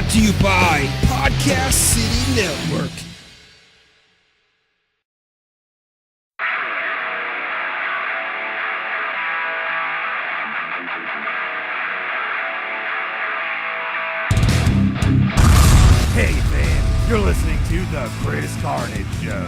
Brought to you by Podcast City Network. Hey fam, you're listening to the Chris Carnage Show.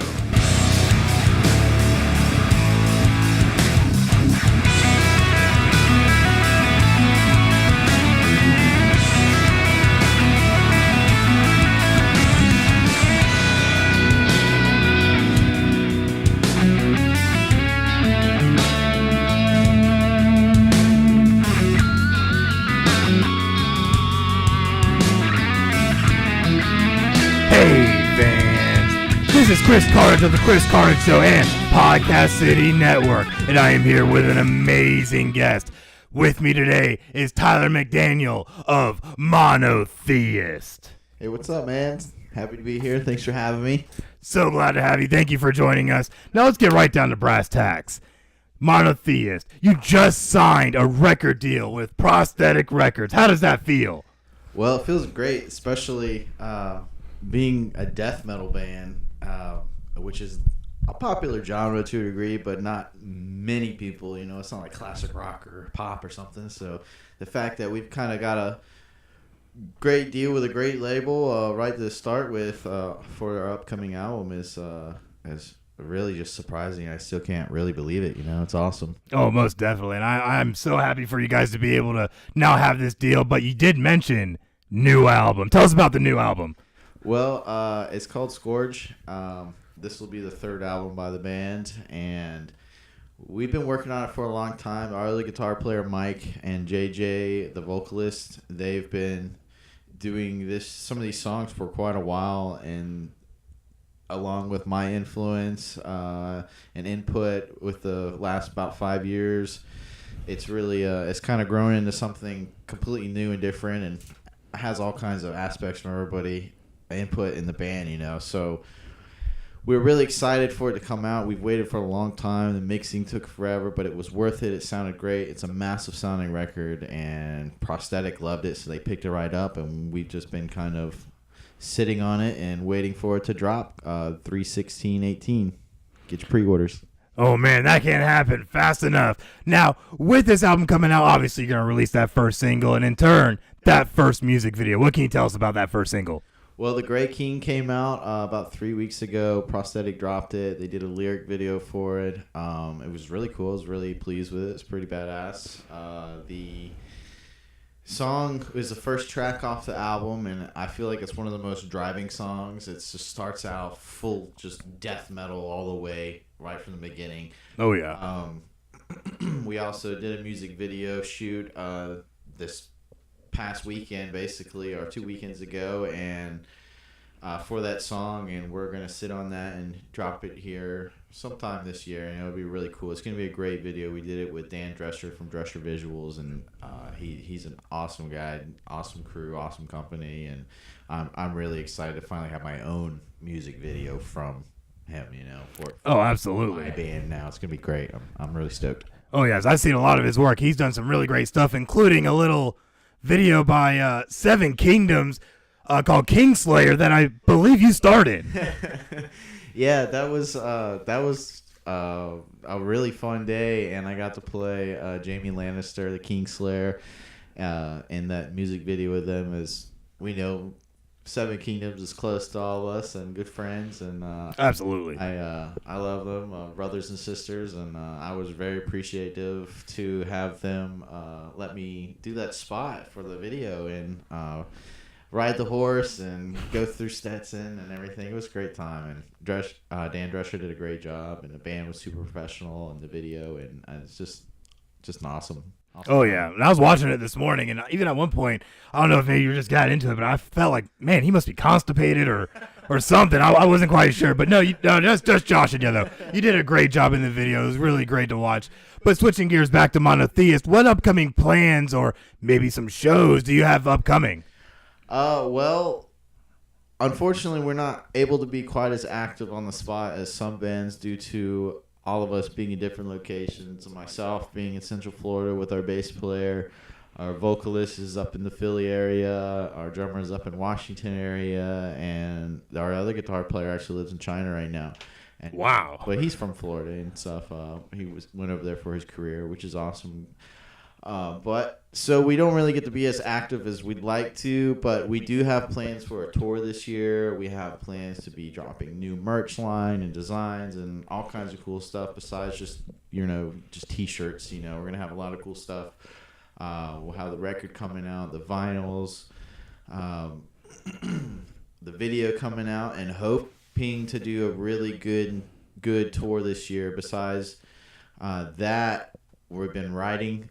Hey fans, this is Chris Carnage of the Chris Carnage Show and Podcast City Network, and I am here with an amazing guest. With me today is Tyler McDaniel of Monotheist. Hey, what's up, man? Happy to be here. Thanks for having me. So glad to have you. Thank you for joining us. Now let's get right down to brass tacks. Monotheist, you just signed a record deal with Prosthetic Records. How does that feel? Well, it feels great, especially being a death metal band, which is a popular genre to a degree, but not many people, you know, it's not like classic rock or pop or something. So the fact that we've kind of got a great deal with a great label right to start with for our upcoming album is really just surprising. I still can't really believe it, you know. It's awesome. Oh, most definitely. And I'm so happy for you guys to be able to now have this deal. But you did mention new album. Tell us about the new album. Well, it's called Scourge. This will be the third album by the band, and we've been working on it for a long time. Our other guitar player, Mike, and JJ, the vocalist, they've been doing some of these songs for quite a while, and along with my influence and input with the last about 5 years, it's really it's kind of grown into something completely new and different, and has all kinds of aspects from everybody input in the band, you know. So we're really excited for it to come out. We've waited for a long time. The mixing took forever, but it was worth it. It sounded great. It's a massive sounding record, and Prosthetic loved it, so they picked it right up, and we've just been kind of sitting on it and waiting for it to drop 3/16/18. Get your pre-orders. Oh, man, that can't happen fast enough. Now, with this album coming out, obviously you're going to release that first single, and in turn, that first music video. What can you tell us about that first single? Well, The Gray King came out about 3 weeks ago. Prosthetic dropped it. They did a lyric video for it. It was really cool. I was really pleased with it. It's pretty badass. The song is the first track off the album, and I feel like it's one of the most driving songs. It just starts out full just death metal all the way right from the beginning. Oh, yeah. We also did a music video shoot this past weekend, basically, or 2 weekends ago, and for that song, and we're gonna sit on that and drop it here sometime this year, and it'll be really cool. It's gonna be a great video. We did it with Dan Drescher from Drescher Visuals, and he's an awesome guy, awesome crew, awesome company, and I'm really excited to finally have my own music video from him, you know, for absolutely, my band now. It's gonna be great. I'm really stoked. Oh, yes, I've seen a lot of his work. He's done some really great stuff, including a little video by Seven Kingdoms called Kingslayer that I believe you started. Yeah, that was a really fun day, and I got to play Jaime Lannister, the Kingslayer, in that music video with them. As we know, Seven Kingdoms is close to all of us and good friends, and absolutely, I love them, brothers and sisters, and I was very appreciative to have them let me do that spot for the video and ride the horse and go through Stetson and everything. It was a great time, and Dan Drescher did a great job, and the band was super professional in the video, and it's just an awesome. Oh, yeah. And I was watching it this morning, and even at one point, I don't know if maybe you just got into it, but I felt like, man, he must be constipated or something. I wasn't quite sure. But no, just Josh and you, though. You did a great job in the video. It was really great to watch. But switching gears back to Monotheist, what upcoming plans or maybe some shows do you have upcoming? Well, unfortunately, we're not able to be quite as active on the spot as some bands due to all of us being in different locations, and myself being in Central Florida with our bass player, Our vocalist is up in the Philly area. Our drummer is up in Washington area, and our other guitar player actually lives in China right now. And, Wow! But he's from Florida and stuff. He went over there for his career, which is awesome. But so we don't really get to be as active as we'd like to, but we do have plans for a tour this year. We have plans to be dropping new merch line and designs and all kinds of cool stuff besides just t-shirts. We're going to have a lot of cool stuff. We'll have the record coming out, the vinyls, the video coming out, and hoping to do a really good tour this year. Besides that, we've been writing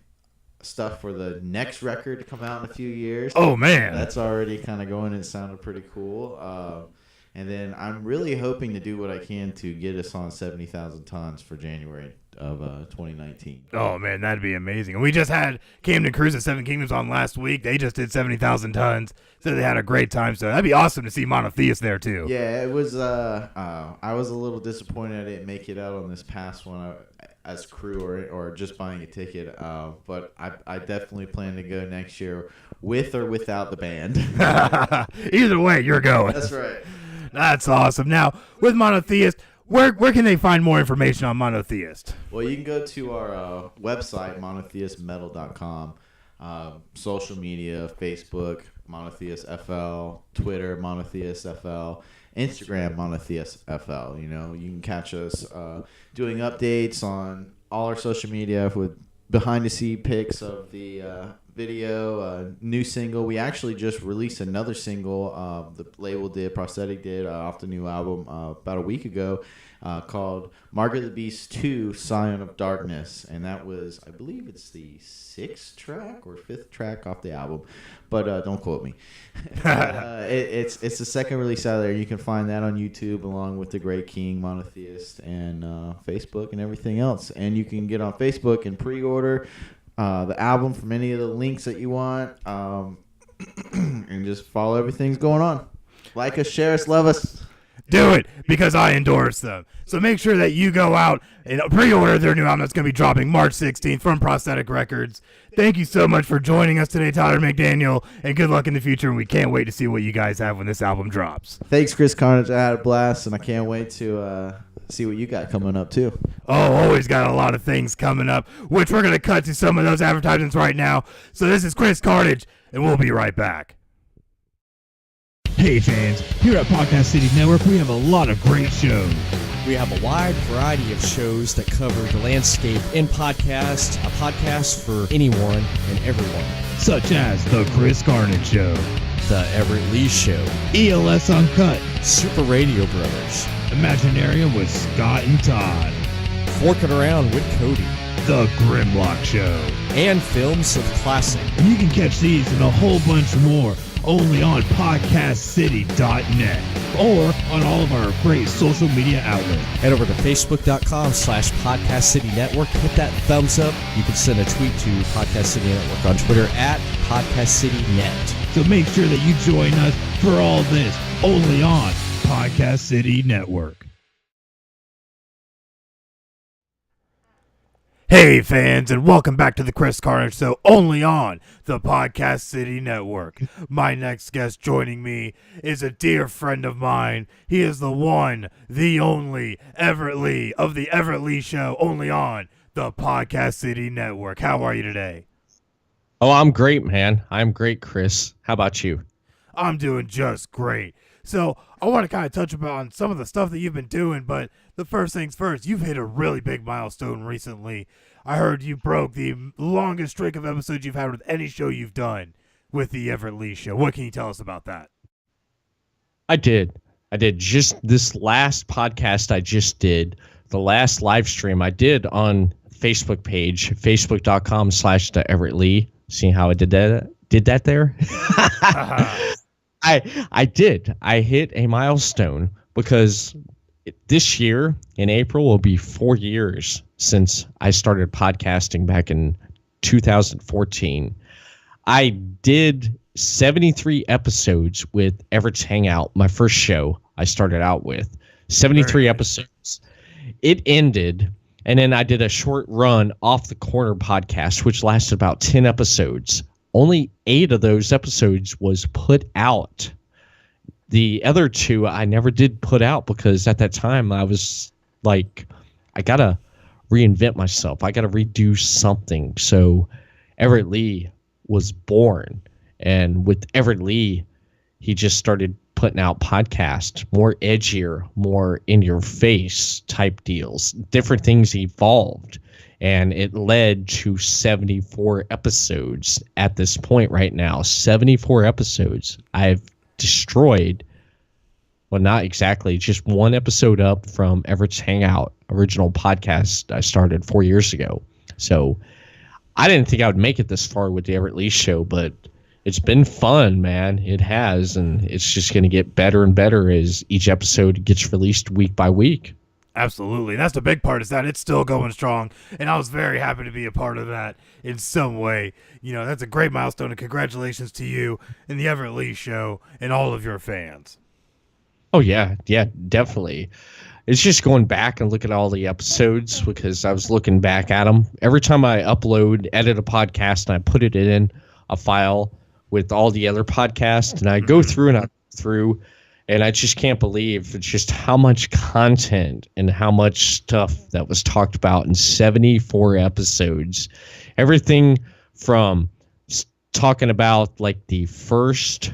stuff for the next record to come out in a few years. Oh, man. That's already kind of going and sounded pretty cool. And then I'm really hoping to do what I can to get us on 70,000 tons for January of 2019. Oh, man, that'd be amazing. And we just had Camden Cruise at Seven Kingdoms on last week. They just did 70,000 tons, so they had a great time. So that'd be awesome to see Monotheist there, too. Yeah, it was. I was a little disappointed I didn't make it out on this past one as crew or just buying a ticket. But I definitely plan to go next year with or without the band. Either way, you're going. That's right. That's awesome. Now, with Monotheist, where can they find more information on Monotheist? Well, you can go to our website, monotheistmetal.com, social media, Facebook, Monotheist FL, Twitter, Monotheist FL, Instagram, Monotheist FL. You can catch us doing updates on all our social media with behind-the-scene pics of the video, new single. We actually just released another single. The label Prosthetic did off the new album about a week ago called Margaret the Beast 2, Scion of Darkness. And that was, I believe it's the 6th track or 5th track off the album. But don't quote me. It's the second release out there. You can find that on YouTube along with The Great King, Monotheist, and Facebook and everything else. And you can get on Facebook and pre-order the album from any of the links that you want, and just follow everything's going on. Like us, share us, love us. Do it, because I endorse them. So make sure that you go out and pre-order their new album that's going to be dropping March 16th from Prosthetic Records. Thank you so much for joining us today, Tyler McDaniel, and good luck in the future, and we can't wait to see what you guys have when this album drops. Thanks, Chris Carnage. I had a blast, and I can't wait to see what you got coming up, too. Oh, always got a lot of things coming up, which we're going to cut to some of those advertisements right now. So this is Chris Carnage, and we'll be right back. Hey fans, here at Podcast City Network, we have a lot of great shows. We have a wide variety of shows that cover the landscape in podcasts, a podcast for anyone and everyone. Such as The Chris Carnage Show, The Everett Lee Show, ELS Uncut, Super Radio Brothers, Imaginarium with Scott and Todd, Forking Around with Cody, The Grimlock Show, and Films of Classic. And you can catch these and a whole bunch more only on podcastcity.net or on all of our great social media outlets. Head over to facebook.com/Podcast City Network. Hit that thumbs up. You can send a tweet to Podcast City Network on Twitter at Podcast City Net. So make sure that you join us for all this only on Podcast City Network. Hey fans, and welcome back to the Chris Carnage Show, only on the Podcast City Network. My next guest joining me is a dear friend of mine. He is the one, the only, Everett Lee of the Everett Lee Show, only on the Podcast City Network. How are you today? Oh, I'm great, man. I'm great, Chris. How about you? I'm doing just great. So I want to kind of touch upon some of the stuff that you've been doing, but the first things first, you've hit a really big milestone recently. I heard you broke the longest streak of episodes you've had with any show you've done with the Everett Lee Show. What can you tell us about that? I did. Just this last podcast I just did, the last live stream I did on Facebook page, facebook.com/the Everett Lee. See how I did that there? I did. I hit a milestone because this year in April will be 4 years since I started podcasting back in 2014. I did 73 episodes with Everett's Hangout, my first show I started out with. 73 episodes. It ended, and then I did a short run Off the Corner podcast, which lasted about 10 episodes. only 8 of those episodes was put out. The other 2 I never did put out because at that time I was like, I gotta reinvent myself. I gotta redo something. So Everett Lee was born, and with Everett Lee, he just started putting out podcasts, more edgier, more in your face type deals. Different things evolved, and it led to 74 episodes at this point right now. 74 episodes. I've destroyed, well, not exactly, just one episode up from Everett's Hangout, original podcast I started 4 years ago. So I didn't think I would make it this far with the Everett Lee Show, but it's been fun, man. It has, and it's just going to get better and better as each episode gets released week by week. Absolutely. That's the big part, is that it's still going strong, and I was very happy to be a part of that in some way. You know, that's a great milestone, and congratulations to you and the Everett Lee Show and all of your fans. Oh, yeah, definitely. It's just going back and look at all the episodes, because I was looking back at them. Every time I edit a podcast, and I put it in a file with all the other podcasts, and I go through and I just can't believe just how much content and how much stuff that was talked about in 74 episodes. Everything from talking about like the first,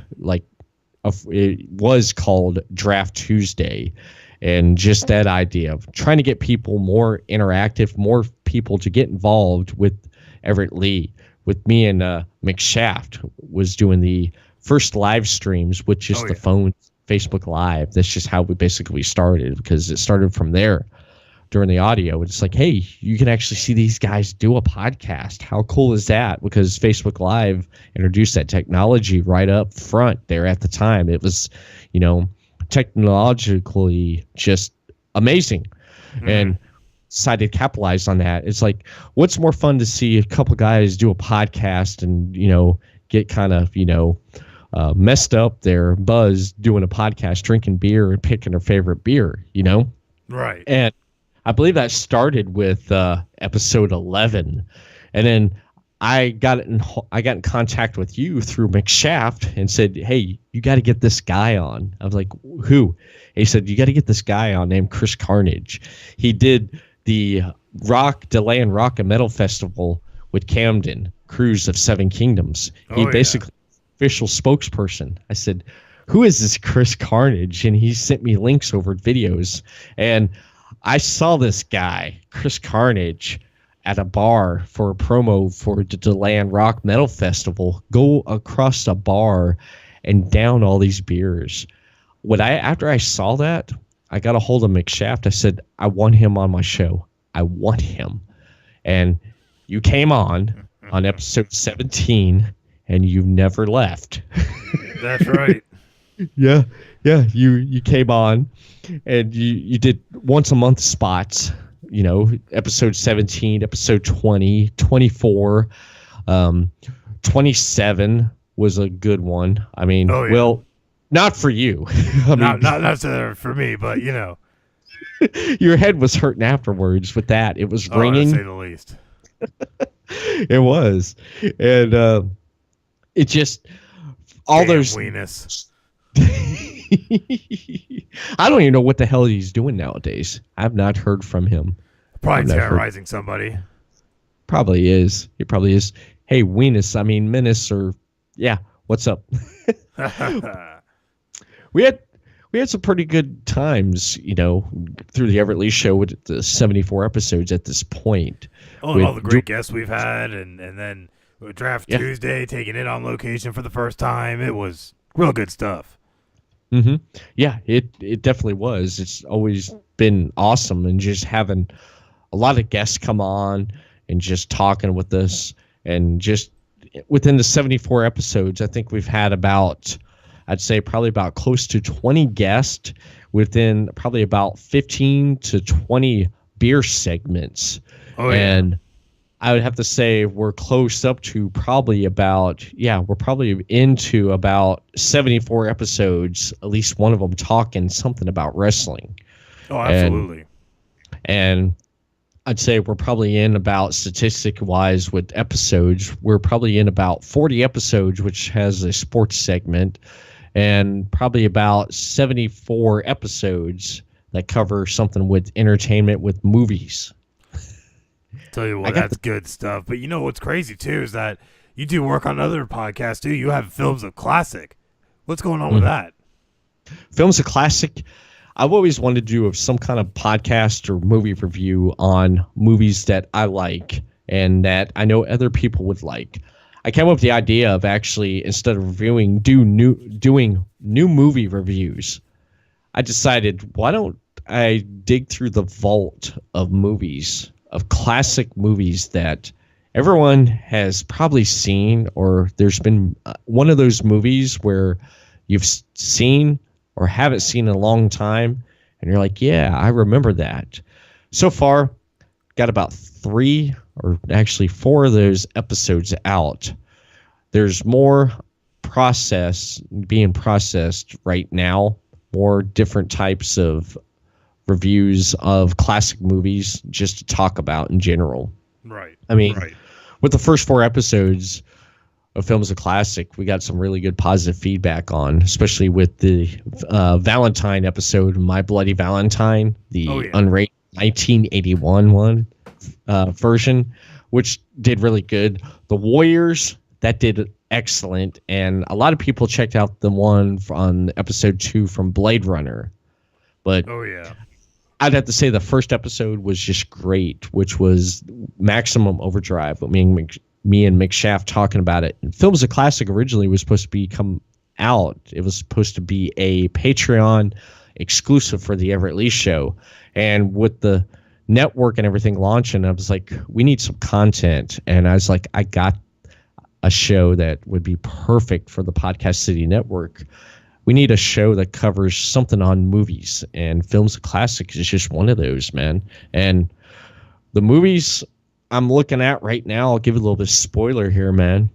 it was called Draft Tuesday, and just that idea of trying to get people more interactive, more people to get involved with Everett Lee. With me and McShaft was doing the first live streams with just the phone, Facebook Live. That's just how we basically started, because it started from there during the audio. It's like, hey, you can actually see these guys do a podcast. How cool is that? Because Facebook Live introduced that technology right up front there at the time. It was, technologically just amazing. And decided to capitalize on that. It's like, what's more fun to see a couple guys do a podcast and, get kind of, messed up their buzz doing a podcast, drinking beer and picking their favorite beer, Right. And I believe that started with episode 11. And then I got in contact with you through McShaft and said, hey, you got to get this guy on. I was like, who? And he said, you got to get this guy on named Chris Carnage. He did the DeLand Rock and Metal Festival with Camden, Cruise of Seven Kingdoms. He basically official spokesperson. I said, who is this Chris Carnage? And he sent me links over videos. And I saw this guy, Chris Carnage, at a bar for a promo for the DeLand Rock Metal Festival, go across a bar and down all these beers. After I saw that, I got a hold of McShaft. I said, I want him on my show. I want him. And you came on episode 17, and you never left. That's right. Yeah. You came on, and you did once a month spots. Episode 17, episode 20, 24, 27 was a good one. I mean, well, not for you. Not for me, but your head was hurting afterwards with that. It was ringing. To say the least. It was, and it just all those. Weenus. I don't even know what the hell he's doing nowadays. I've not heard from him. Probably terrorizing somebody. Probably is. He probably is. Hey, Weenus. I mean, Menace, or what's up? We had some pretty good times, through the Everett Lee Show with the 74 episodes at this point. Oh, all the great guests we've had, and then with Draft Tuesday, taking it on location for the first time. It was real good stuff. Mm-hmm. Yeah, it definitely was. It's always been awesome, and just having a lot of guests come on and just talking with us, and just within the 74 episodes, I think we've had I'd say probably about close to 20 guests within probably about 15 to 20 beer segments. And I would have to say we're close up to probably we're probably into about 74 episodes, at least one of them talking something about wrestling. Oh, absolutely. And I'd say we're probably in about, statistic wise with episodes, we're probably in about 40 episodes, which has a sports segment, and probably about 74 episodes that cover something with entertainment, with movies. Tell you what, that's good stuff. But you know what's crazy too is that you do work on other podcasts too. You have Films of Classic. What's going on with that? Films of Classic. I've always wanted to do some kind of podcast or movie review on movies that I like and that I know other people would like. I came up with the idea of actually, instead of doing new movie reviews, I decided, why don't I dig through the vault of movies, of classic movies that everyone has probably seen, or there's been one of those movies where you've seen or haven't seen in a long time, and you're like, yeah, I remember that. So far, got about 3 or actually 4 of those episodes out. There's more being processed right now, more different types of reviews of classic movies just to talk about in general. Right. I mean, with the first 4 episodes of Films of Classic, we got some really good positive feedback on, especially with the Valentine episode, My Bloody Valentine, the unrated 1981 one version, which did really good. The Warriors, that did excellent, and a lot of people checked out the one on episode 2 from Blade Runner. But I'd have to say the first episode was just great, which was Maximum Overdrive, with me and Mick Shaft talking about it. And Films of Classic originally was supposed to come out. It was supposed to be a Patreon exclusive for the Everett Lee Show. And with the network and everything launching, I was like, we need some content. And I was like, I got a show that would be perfect for the Podcast City Network. We need a show that covers something on movies, and Films of Classic is just one of those, man. And the movies I'm looking at right now, I'll give you a little bit of spoiler here, man.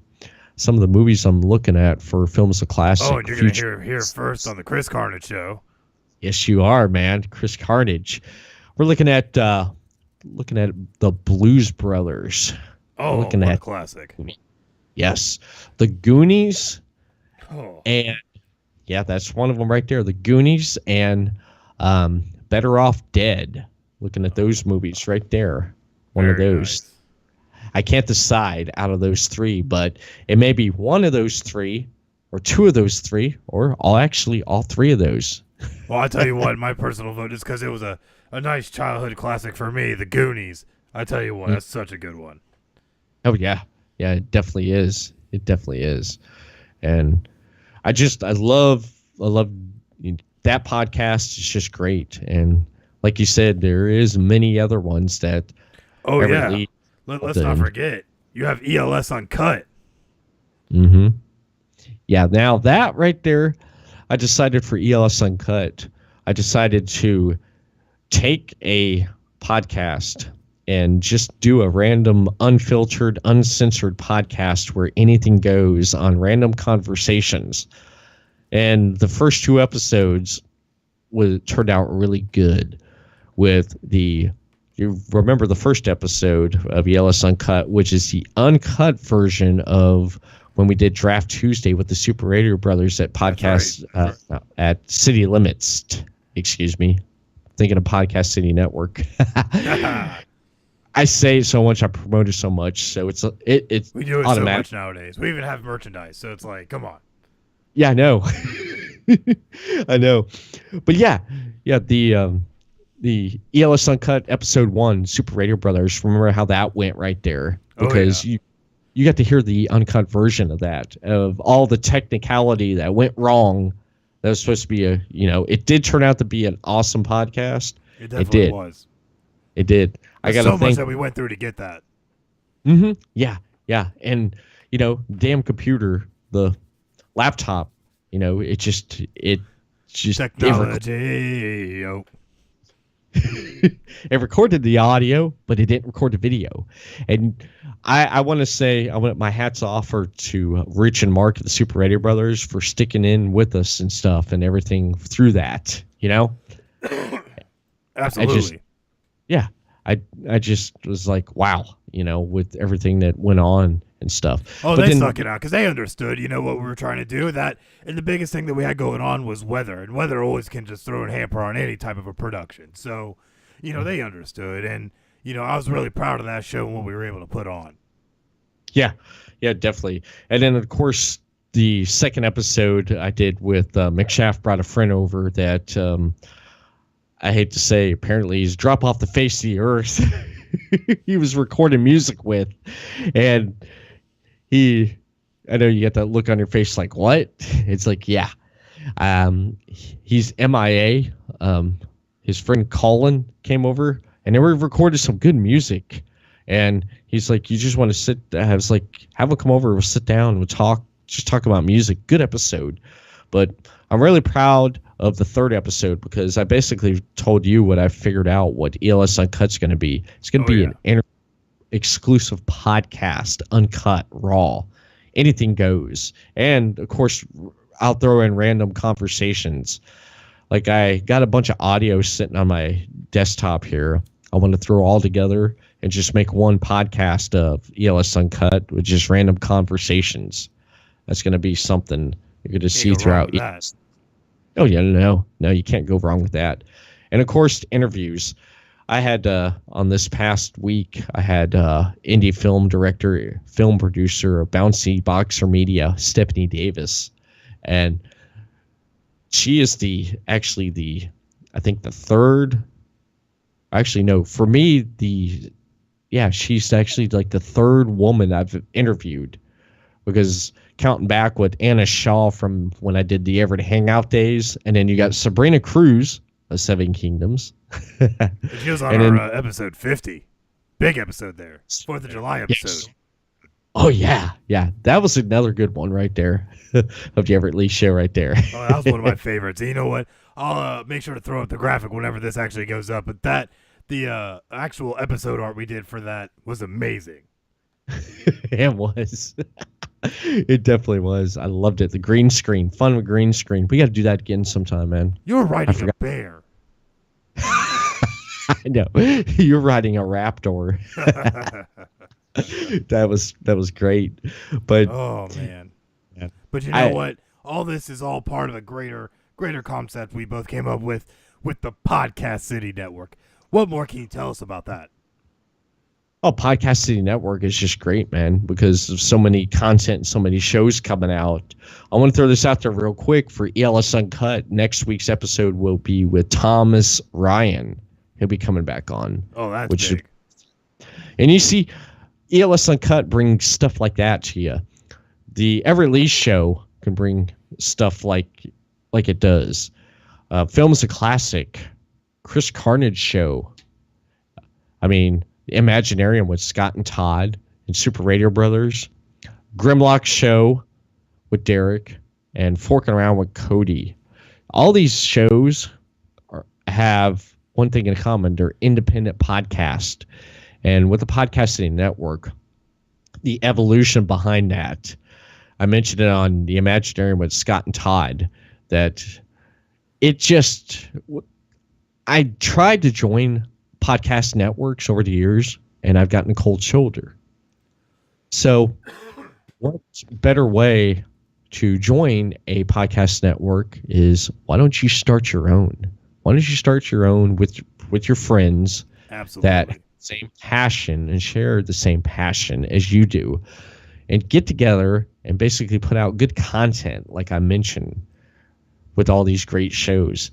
Some of the movies I'm looking at for Films of Classic. Oh, and you're going to hear first on the Chris Carnage Show. Yes, you are, man. Chris Carnage. We're looking at the Blues Brothers. Oh, looking what at a classic. Yes. The Goonies. Oh. And yeah, that's one of them right there. The Goonies and Better Off Dead. Looking at those movies right there. One of those. Nice. I can't decide out of those 3, but it may be one of those 3 or 2 of those 3 or all 3 of those. Well, I tell you what, my personal vote is because it was a nice childhood classic for me, The Goonies. I tell you what, that's such a good one. Oh, yeah. Yeah, it definitely is. It definitely is. And I love that podcast. It's just great. And like you said, there is many other ones that let's not forget, you have ELS Uncut. Mm-hmm. Yeah, now that right there, I decided for ELS Uncut, I decided to take a podcast and just do a random, unfiltered, uncensored podcast where anything goes on random conversations. And the first 2 episodes turned out really good. You remember the first episode of ELS Uncut, which is the uncut version of when we did Draft Tuesday with the Super Radio Brothers at podcast at City Limits. Excuse me, thinking of Podcast City Network. I say it so much, I promote it so much, so it's we do it automatic. So much nowadays. We even have merchandise, so it's like, come on. Yeah, I know. I know, but yeah, the ELS Uncut episode 1, Super Radio Brothers. Remember how that went right there? Because you got to hear the uncut version of that, of all the technicality that went wrong. That was supposed to be it did turn out to be an awesome podcast. It definitely was. It did. I got so much that we went through to get that. Mm-hmm. Yeah. And damn computer, the laptop, it just technology. It recorded the audio, but it didn't record the video. And I want to say, I want my hats off to Rich and Mark at the Super Radio Brothers for sticking in with us and stuff and everything through that, Absolutely. I just was like, wow, with everything that went on and stuff. Oh, But they then, stuck it out because they understood, what we were trying to do. And the biggest thing that we had going on was weather, and weather always can just throw a hamper on any type of a production. So, they understood, and I was really proud of that show and what we were able to put on. yeah, definitely. And then of course the second episode I did with McShaft brought a friend over that I hate to say apparently he's drop off the face of the earth. He was recording music with, and I know you get that look on your face like, what? It's like, yeah. He's MIA. His friend Colin came over, and they were recording some good music. And he's like, you just want to sit. I was like, have him come over. We'll sit down. We'll talk. Just talk about music. Good episode. But I'm really proud of the third episode because I basically told you what I figured out what ELS Uncut's going to be. It's going to be an exclusive podcast, uncut, raw, anything goes. And of course, I'll throw in random conversations. Like I got a bunch of audio sitting on my desktop here. I want to throw all together and just make one podcast of ELS Uncut with just random conversations. That's going to be something you're going to see throughout. Oh yeah, no, you can't go wrong with that. And of course, interviews. I had on this past week, I had indie film director, film producer of Bouncy Boxer Media, Stephanie Davis, and she is I think the third. Actually, no, for me, she's actually like the third woman I've interviewed, because counting back with Anna Shaw from when I did the Everett Hangout days, and then you got Sabrina Cruz of Seven Kingdoms. She was on our episode 50. Big episode there. 4th of July episode. Yes. Oh, yeah. Yeah, that was another good one right there of the Everett Lee show right there. Oh, that was one of my favorites. And you know what? I'll make sure to throw up the graphic whenever this actually goes up. But the actual episode art we did for that was amazing. It was. It definitely was. I loved it. The green screen. Fun with green screen. We got to do that again sometime, man. You were riding a bear. I know. You're riding a raptor. That was great. But oh man. But you know what? All this is all part of a greater concept we both came up with the Podcast City Network. What more can you tell us about that? Oh, Podcast City Network is just great, man, because of so many content and so many shows coming out. I want to throw this out there real quick for ELS Uncut. Next week's episode will be with Thomas Ryan. He'll be coming back on. Oh, that's big. And you see, ELS Uncut brings stuff like that to you. The Everett Lee show can bring stuff like it does. Film is a classic. Chris Carnage Show. I mean, Imaginarium with Scott and Todd and Super Radio Brothers, Grimlock Show with Derek, and Forking Around with Cody. All these shows have one thing in common. They're independent podcasts. And with the Podcast City Network, the evolution behind that, I mentioned it on the Imaginarium with Scott and Todd, that I tried to join podcast networks over the years, and I've gotten a cold shoulder. So what better way to join a podcast network is, why don't you start your own? Why don't you start your own with your friends? Absolutely. That have the same passion and share the same passion as you do, and get together and basically put out good content, like I mentioned, with all these great shows.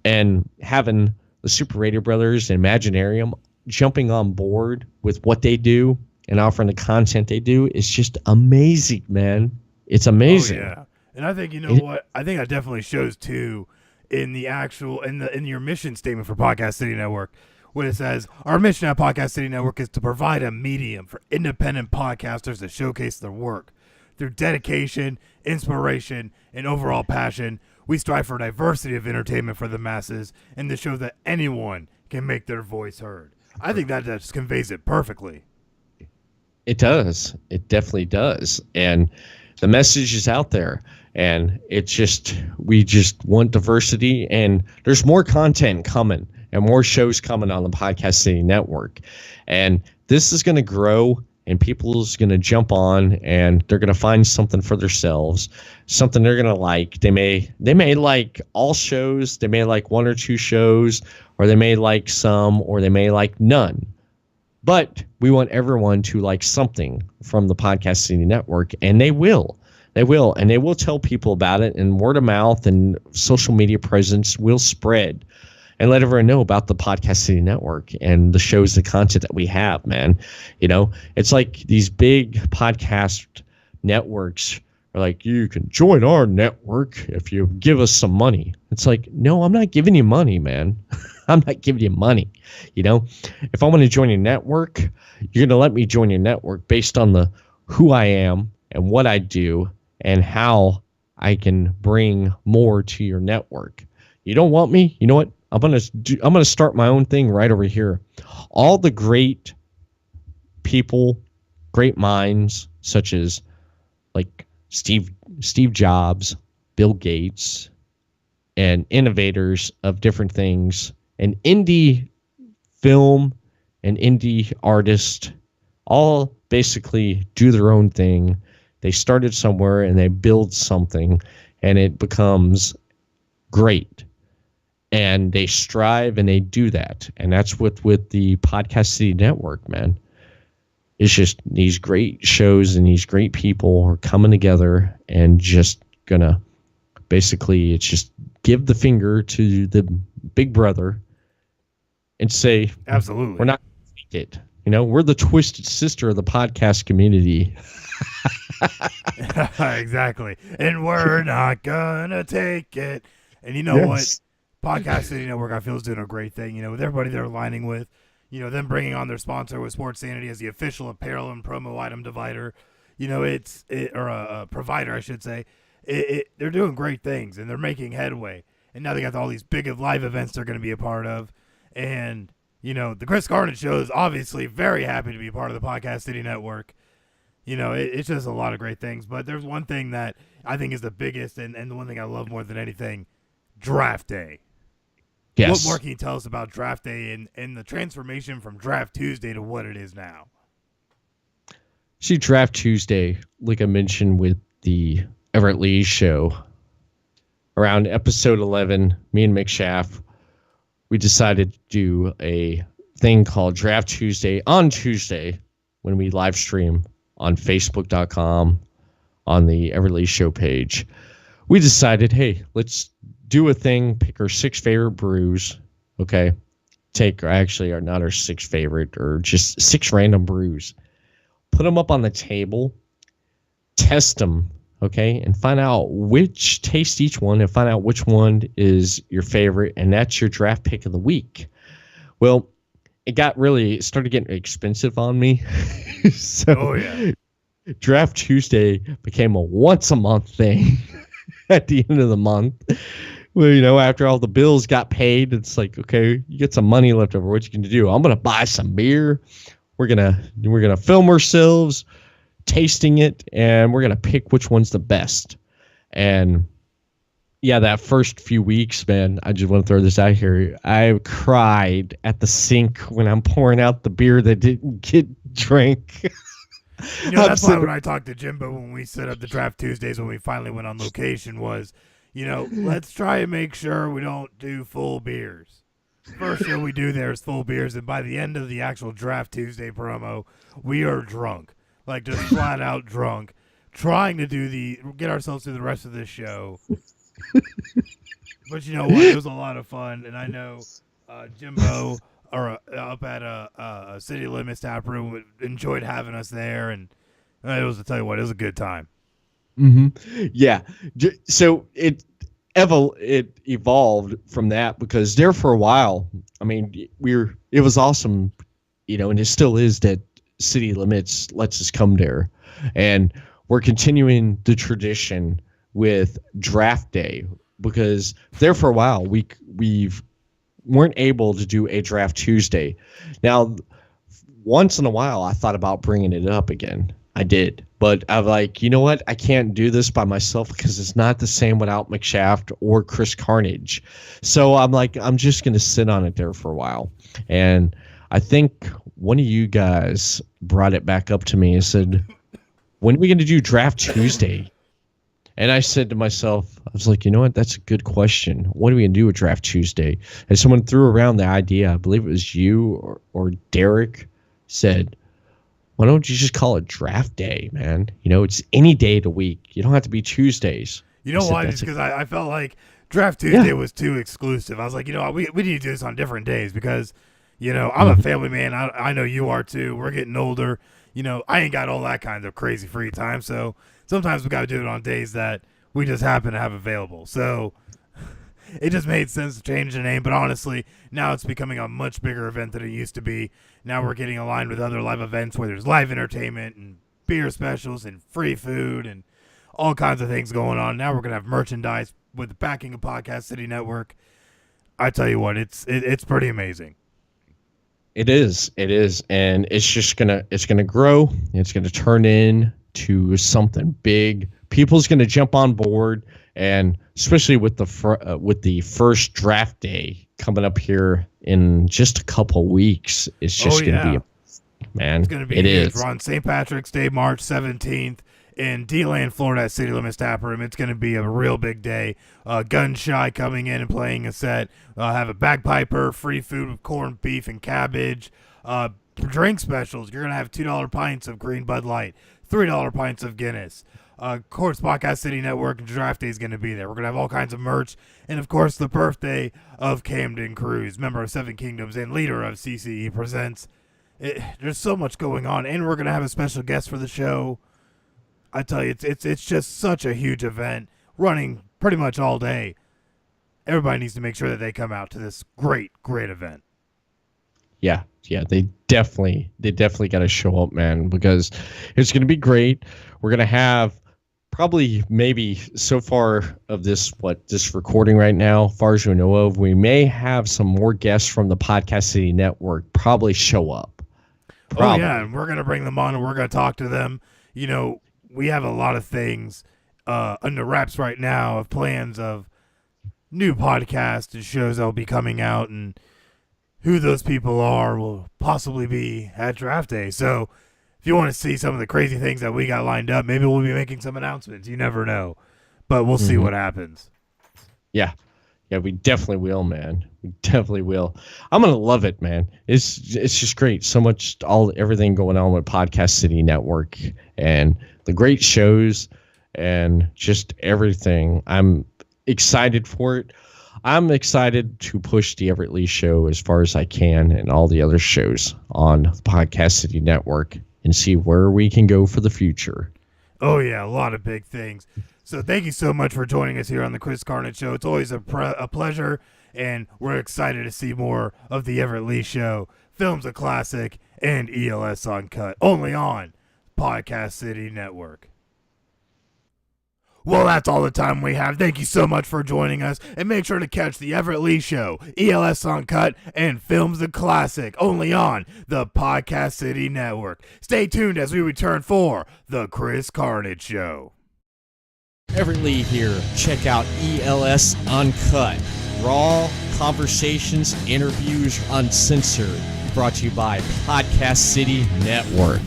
And having the Super Radio Brothers and Imaginarium jumping on board with what they do and offering the content they do is just amazing, man. It's amazing. Oh, yeah. And I think, what? I think that definitely shows, too, in your mission statement for Podcast City Network, when it says, our mission at Podcast City Network is to provide a medium for independent podcasters to showcase their work. Through dedication, inspiration, and overall passion, we strive for diversity of entertainment for the masses and to show that anyone can make their voice heard. I think that just conveys it perfectly. It does. It definitely does. And the message is out there. And we just want diversity, and there's more content coming. and more shows coming on the Podcast City Network. And this is going to grow, and people's going to jump on, and they're going to find something for themselves, something they're going to like. They may like all shows, they may like one or two shows, or they may like some, or they may like none. But we want everyone to like something from the Podcast City Network, and they will. They will, and they will tell people about it, and word of mouth and social media presence will spread and let everyone know about the Podcast City Network and the shows, the content that we have, man. You know, it's like these big podcast networks are like, you can join our network if you give us some money. It's like, no, I'm not giving you money, man. I'm not giving you money. You know, if I want to join your network, you're going to let me join your network based on the who I am and what I do and how I can bring more to your network. You don't want me? You know what? I'm gonna start my own thing right over here. All the great people, great minds, such as like Steve Jobs, Bill Gates, and innovators of different things, and indie film and indie artists, all basically do their own thing. They started somewhere and they build something, and it becomes great. And they strive and they do that. And that's with the Podcast City Network, man. It's just these great shows and these great people are coming together and just gonna basically, it's just give the finger to the big brother and say, absolutely, we're not gonna take it. You know, we're the twisted sister of the podcast community. Exactly. And we're not gonna take it. And you know what? Podcast City Network, I feel, is doing a great thing. You know, with everybody they're aligning with, you know, them bringing on their sponsor with Sports Sanity as the official apparel and promo item divider. You know, or a provider, I should say. They're doing great things, and they're making headway. And now they got all these big live events they're going to be a part of. And, you know, the Chris Carnage Show is obviously very happy to be part of the Podcast City Network. You know, it's just a lot of great things. But there's one thing that I think is the biggest and the one thing I love more than anything, Draft Day. Yes. What more can you tell us about Draft Day and the transformation from Draft Tuesday to what it is now? See, Draft Tuesday, like I mentioned with the Everett Lee show, around episode 11, me and Mick Schaff, we decided to do a thing called Draft Tuesday on Tuesday when we live stream on Facebook.com on the Everett Lee show page. We decided, hey, let's do a thing, pick our 6 favorite brews, okay? Not our 6 favorite, or just 6 random brews. Put them up on the table, test them, okay? And find out taste each one and find out which one is your favorite, and that's your draft pick of the week. Well, it started getting expensive on me. So Draft Tuesday became a once a month thing at the end of the month. Well, you know, after all the bills got paid, it's like, okay, you get some money left over. What you going to do? I'm going to buy some beer. We're gonna film ourselves tasting it, and we're gonna pick which one's the best. And yeah, that first few weeks, man, I just want to throw this out here. I cried at the sink when I'm pouring out the beer that didn't get drank. You know, that's why when I talked to Jimbo when we set up the Draft Tuesdays when we finally went on location was, you know, let's try and make sure we don't do full beers. First show we do there is full beers, and by the end of the actual Draft Tuesday promo, we are drunk. Like, just flat out drunk. Trying to get ourselves through the rest of this show. But you know what? It was a lot of fun, and I know Jimbo up at City Limits Tap Room enjoyed having us there, and it was, to tell you what, it was a good time. Mm-hmm. Yeah. So it evolved from that, because there for a while, I mean, it was awesome, you know, and it still is, that City Limits lets us come there, and we're continuing the tradition with Draft Day, because there for a while we weren't able to do a Draft Tuesday. Now, once in a while, I thought about bringing it up again. I did. But I'm like, you know what? I can't do this by myself because it's not the same without McShaft or Chris Carnage. So I'm like, I'm just going to sit on it there for a while. And I think one of you guys brought it back up to me and said, when are we going to do Draft Tuesday? And I said to myself, I was like, you know what? That's a good question. What are we going to do with Draft Tuesday? And someone threw around the idea, I believe it was you or Derek, said, why don't you just call it Draft Day, man? You know, it's any day of the week. You don't have to be Tuesdays. You know why? Just because I felt like Draft Tuesday was too exclusive. I was like, you know, we need to do this on different days because, you know, I'm a family man. I know you are too. We're getting older. You know, I ain't got all that kind of crazy free time. So sometimes we got to do it on days that we just happen to have available. So it just made sense to change the name. But honestly, now it's becoming a much bigger event than it used to be. Now we're getting aligned with other live events where there's live entertainment and beer specials and free food and all kinds of things going on. Now we're going to have merchandise with the backing of Podcast City Network. I tell you what, it's pretty amazing. It is, and it's just gonna grow. It's gonna turn into something big. People's gonna jump on board, and especially with the first draft day coming up here in just a couple weeks, it's just gonna be man. It's gonna be huge. Is. We're on St. Patrick's Day, March 17th. In D-Land, Florida at City Limits Tap Room. It's going to be a real big day. Gun Shy coming in and playing a set. Have a bagpiper, free food with corned beef and cabbage. Drink specials. You're going to have $2 pints of green Bud Light, $3 pints of Guinness. Of course, Podcast City Network and Draft Day is going to be there. We're going to have all kinds of merch. And, of course, the birthday of Camden Cruz, member of Seven Kingdoms and leader of CCE Presents. There's so much going on. And we're going to have a special guest for the show. I tell you, it's just such a huge event, running pretty much all day. Everybody needs to make sure that they come out to this great event. Yeah, they definitely got to show up, man, because it's going to be great. We're going to have probably maybe so far of this recording right now, far as you know of, we may have some more guests from the Podcast City Network probably show up. Probably. Oh, yeah, and we're going to bring them on and we're going to talk to them. You know, we have a lot of things under wraps right now of plans of new podcasts and shows that will be coming out, and who those people are will possibly be at Draft Day. So if you want to see some of the crazy things that we got lined up, maybe we'll be making some announcements. You never know, but we'll see what happens. Yeah, we definitely will, man. We definitely will. I'm gonna love it, man. It's just great. So much, everything going on with Podcast City Network and the great shows and just everything. I'm excited for it. I'm excited to push the Everett Lee Show as far as I can and all the other shows on the Podcast City Network and see where we can go for the future. Oh, yeah, a lot of big things. So thank you so much for joining us here on the Chris Carnage Show. It's always a pleasure, and we're excited to see more of the Everett Lee Show, Films a Classic, and ELS Uncut, only on Podcast City Network. Well, that's all the time we have. Thank you so much for joining us, and make sure to catch the Everett Lee Show, ELS Uncut, and Films the Classic, only on the Podcast City Network. Stay tuned as we return for the Chris Carnage Show. Everett Lee here. Check out ELS Uncut. Raw conversations, interviews, uncensored. Brought to you by Podcast City Network.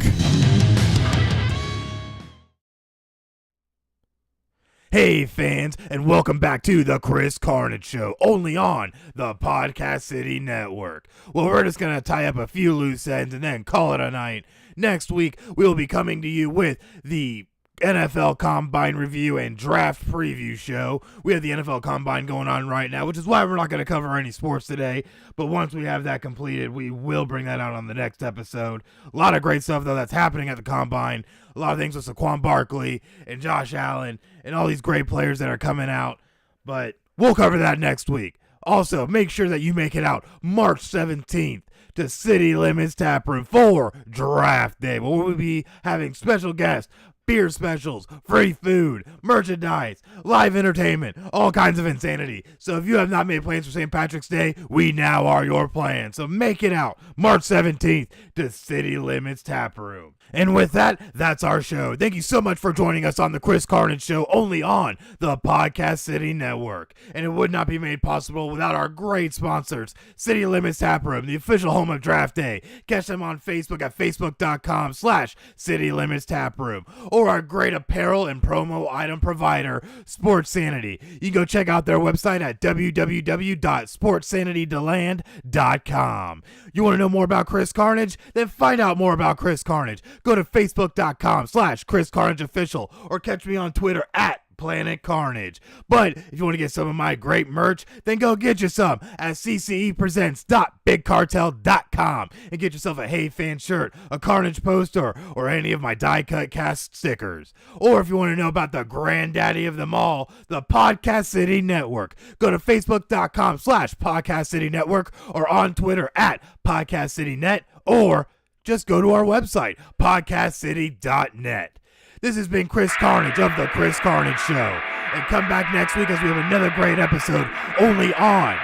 Hey fans, and welcome back to the Chris Carnage Show, only on the Podcast City Network. Well, we're just going to tie up a few loose ends and then call it a night. Next week, we'll be coming to you with the NFL Combine review and draft preview show. We have the NFL Combine going on right now, which is why we're not going to cover any sports today. But once we have that completed, we will bring that out on the next episode. A lot of great stuff, though, that's happening at the Combine. A lot of things with Saquon Barkley and Josh Allen and all these great players that are coming out. But we'll cover that next week. Also, make sure that you make it out March 17th to City Limits Tap Room for Draft Day. We'll be having special guests beer specials, free food, merchandise, live entertainment, all kinds of insanity. So if you have not made plans for St. Patrick's Day, we now are your plan. So make it out March 17th to City Limits Tap Room. And with that, that's our show. Thank you so much for joining us on the Chris Carnage Show, only on the Podcast City Network. And it would not be made possible without our great sponsors, City Limits Tap Room, the official home of Draft Day. Catch them on Facebook at facebook.com/City Limits Tap Room, or our great apparel and promo item provider, Sports Sanity. You can go check out their website at www.sportsanitydeland.com. You want to know more about Chris Carnage? Then find out more about Chris Carnage. Go to facebook.com/Chris Carnage Official, or catch me on Twitter at Planet Carnage. But if you want to get some of my great merch, then go get you some at ccepresents.bigcartel.com and get yourself a Hey Fan shirt, a Carnage poster, or any of my die-cut cast stickers. Or if you want to know about the granddaddy of them all, the Podcast City Network, go to facebook.com/Podcast City Network, or on Twitter at Podcast City Net, or just go to our website, podcastcity.net. This has been Chris Carnage of The Chris Carnage Show. And come back next week as we have another great episode only on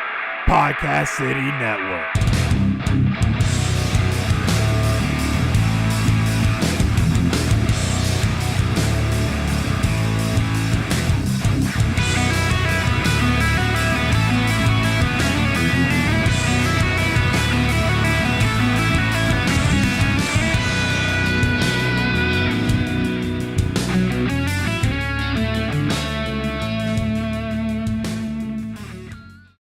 Podcast City Network.